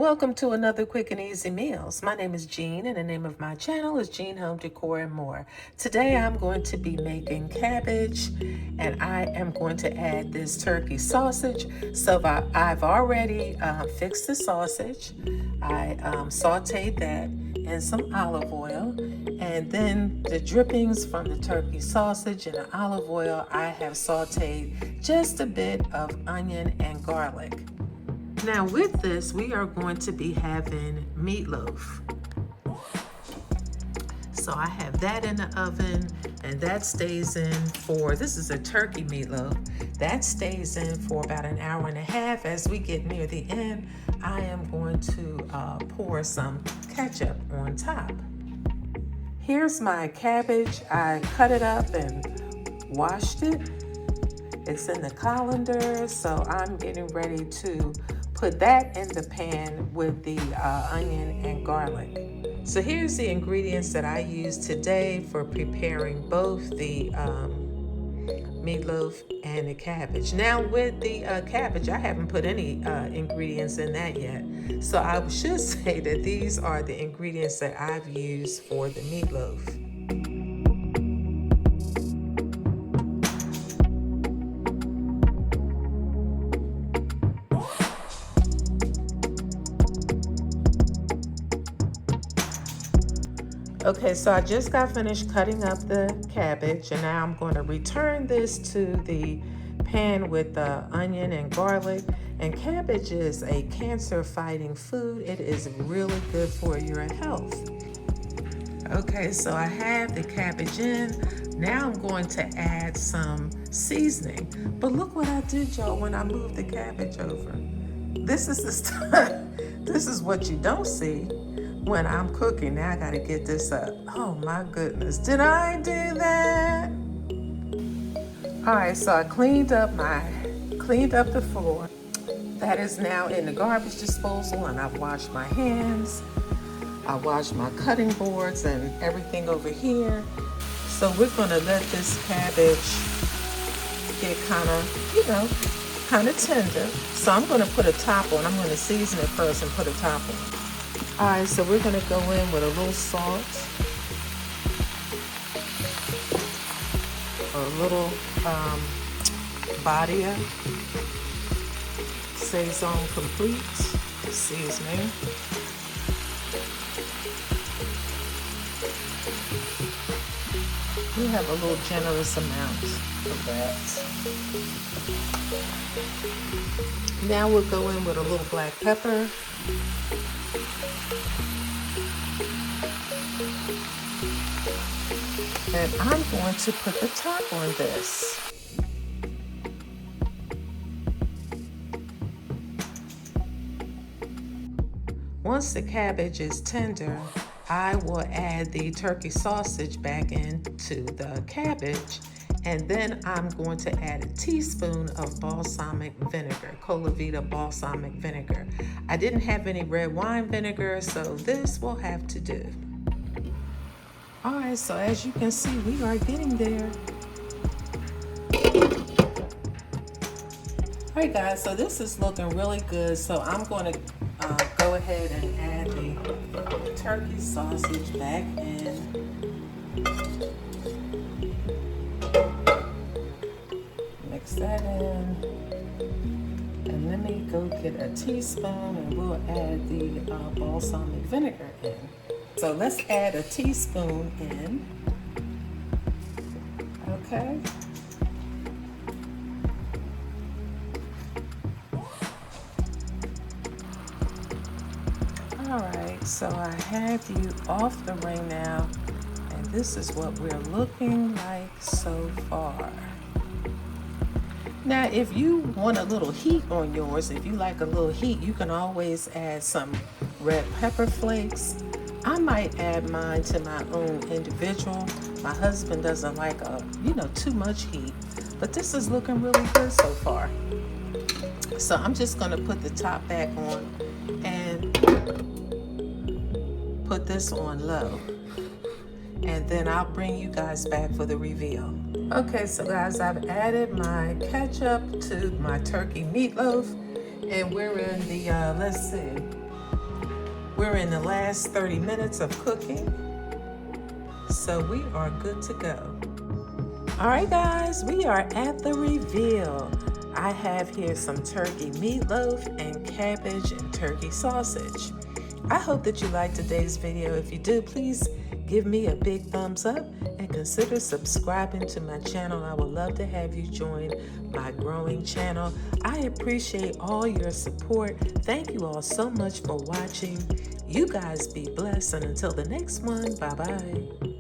Welcome to another quick and easy meals. My name is Jean and the name of my channel is Jean Home Decor and More. Today I'm going to be making cabbage and I am going to add this turkey sausage. So I've already fixed the sausage. I sauteed that in some olive oil, and then the drippings from the turkey sausage and the olive oil, I have sauteed just a bit of onion and garlic. Now with this, we are going to be having meatloaf. So I have that in the oven, and that stays in for, this is a turkey meatloaf, that stays in for about an hour and a half. As we get near the end, I am going to pour some ketchup on top. Here's my cabbage. I cut it up and washed it. It's in the colander, so I'm getting ready to put that in the pan with the onion and garlic. So here's the ingredients that I used today for preparing both the meatloaf and the cabbage. Now with the cabbage, I haven't put any ingredients in that yet. So I should say that these are the ingredients that I've used for the meatloaf. Okay, so I just got finished cutting up the cabbage, and now I'm going to return this to the pan with the onion and garlic. And cabbage is a cancer-fighting food. It is really good for your health. Okay, so I have the cabbage in. Now I'm going to add some seasoning. But look what I did, y'all, when I moved the cabbage over. This is the stuff. This is what you don't see when I'm cooking. Now I gotta get this up. Oh my goodness, did I do that? All right, so I cleaned up the floor. That is now in the garbage disposal, and I've washed my hands. I washed my cutting boards and everything over here. So we're gonna let this cabbage get kind of tender. So I'm gonna put a top on. I'm gonna season it first and put a top on. All right, so we're gonna go in with a little salt, a little Badia Saison Complete seasoning. We have a little generous amount of that. Now we'll go in with a little black pepper. And I'm going to put the top on this. Once the cabbage is tender, I will add the turkey sausage back into the cabbage, and then I'm going to add a teaspoon of balsamic vinegar, Colavita balsamic vinegar. I didn't have any red wine vinegar, so this will have to do. All right, so as you can see, we are getting there. All right, guys, so this is looking really good. So I'm going to go ahead and add the turkey sausage back in. Mix that in. And let me go get a teaspoon, and we'll add the balsamic vinegar in. So let's add a teaspoon in. Okay. All right, so I have you off the ring now, and this is what we're looking like so far. Now, if you want a little heat on yours, if you like a little heat, you can always add some red pepper flakes. I might add mine to my own individual. My husband doesn't like too much heat, but this is looking really good so far. So I'm just gonna put the top back on and put this on low. And then I'll bring you guys back for the reveal. Okay, so guys, I've added my ketchup to my turkey meatloaf, and we're in the, let's see, We're in the last 30 minutes of cooking, so we are good to go. All right, guys, we are at the reveal. I have here some turkey meatloaf and cabbage and turkey sausage. I hope that you liked today's video. If you do, please give me a big thumbs up and consider subscribing to my channel. I would love to have you join my growing channel. I appreciate all your support. Thank you all so much for watching. You guys be blessed, and until the next one, bye-bye.